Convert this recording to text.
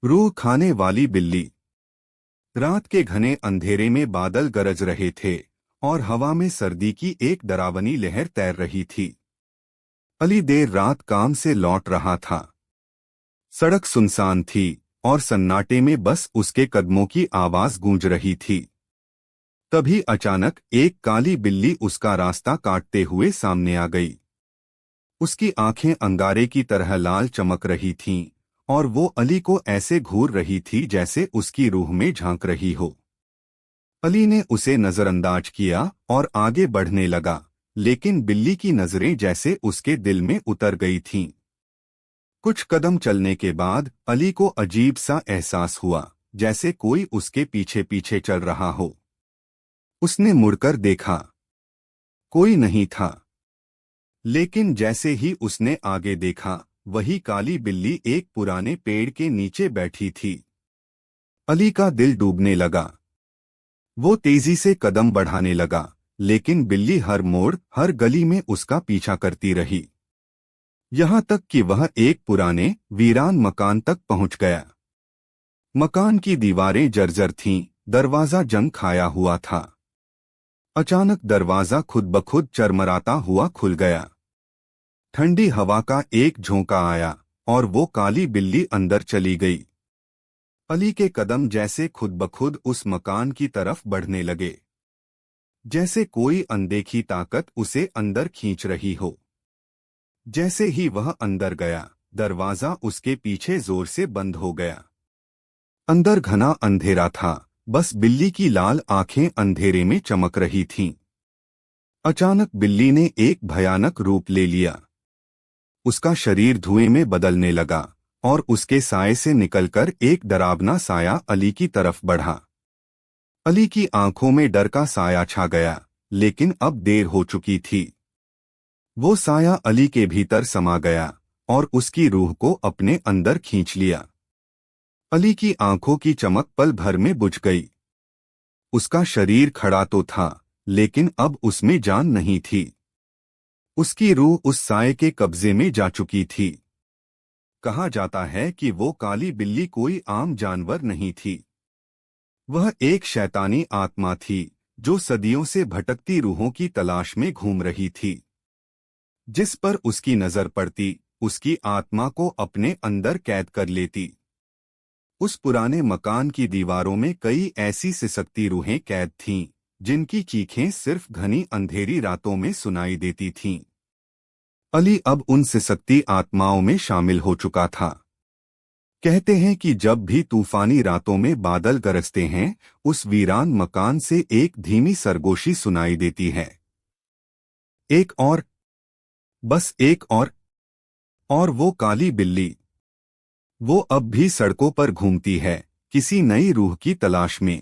रूह खाने वाली बिल्ली। रात के घने अंधेरे में बादल गरज रहे थे और हवा में सर्दी की एक डरावनी लहर तैर रही थी। अली देर रात काम से लौट रहा था। सड़क सुनसान थी और सन्नाटे में बस उसके कदमों की आवाज गूंज रही थी। तभी अचानक एक काली बिल्ली उसका रास्ता काटते हुए सामने आ गई। उसकी आंखें अंगारे की तरह लाल चमक रही थीं और वो अली को ऐसे घूर रही थी जैसे उसकी रूह में झांक रही हो। अली ने उसे नजरअंदाज किया और आगे बढ़ने लगा, लेकिन बिल्ली की नजरें जैसे उसके दिल में उतर गई थीं। कुछ कदम चलने के बाद अली को अजीब सा एहसास हुआ, जैसे कोई उसके पीछे पीछे चल रहा हो। उसने मुड़कर देखा, कोई नहीं था। लेकिन जैसे ही उसने आगे देखा, वही काली बिल्ली एक पुराने पेड़ के नीचे बैठी थी। अली का दिल डूबने लगा। वो तेजी से कदम बढ़ाने लगा, लेकिन बिल्ली हर मोड़, हर गली में उसका पीछा करती रही। यहाँ तक कि वह एक पुराने वीरान मकान तक पहुंच गया। मकान की दीवारें जर्जर थीं, दरवाजा जंग खाया हुआ था। अचानक दरवाजा खुद ब खुद चरमराता हुआ खुल गया। ठंडी हवा का एक झोंका आया और वो काली बिल्ली अंदर चली गई। अली के कदम जैसे खुद ब खुद उस मकान की तरफ बढ़ने लगे, जैसे कोई अनदेखी ताकत उसे अंदर खींच रही हो। जैसे ही वह अंदर गया, दरवाजा उसके पीछे जोर से बंद हो गया। अंदर घना अंधेरा था, बस बिल्ली की लाल आंखें अंधेरे में चमक रही थीं। अचानक बिल्ली ने एक भयानक रूप ले लिया। उसका शरीर धुएं में बदलने लगा और उसके साए से निकलकर एक डरावना साया अली की तरफ बढ़ा। अली की आंखों में डर का साया छा गया, लेकिन अब देर हो चुकी थी। वो साया अली के भीतर समा गया और उसकी रूह को अपने अंदर खींच लिया। अली की आंखों की चमक पल भर में बुझ गई। उसका शरीर खड़ा तो था, लेकिन अब उसमें जान नहीं थी। उसकी रूह उस साए के कब्जे में जा चुकी थी। कहा जाता है कि वो काली बिल्ली कोई आम जानवर नहीं थी। वह एक शैतानी आत्मा थी जो सदियों से भटकती रूहों की तलाश में घूम रही थी। जिस पर उसकी नजर पड़ती, उसकी आत्मा को अपने अंदर कैद कर लेती। उस पुराने मकान की दीवारों में कई ऐसी सिसकती रूहें कैद थीं, जिनकी चीखें सिर्फ घनी अंधेरी रातों में सुनाई देती थीं। अली अब उन सिसकती आत्माओं में शामिल हो चुका था। कहते हैं कि जब भी तूफानी रातों में बादल गरजते हैं, उस वीरान मकान से एक धीमी सरगोशी सुनाई देती है। एक और, बस एक और वो काली बिल्ली, वो अब भी सड़कों पर घूमती है, किसी नई रूह की तलाश में।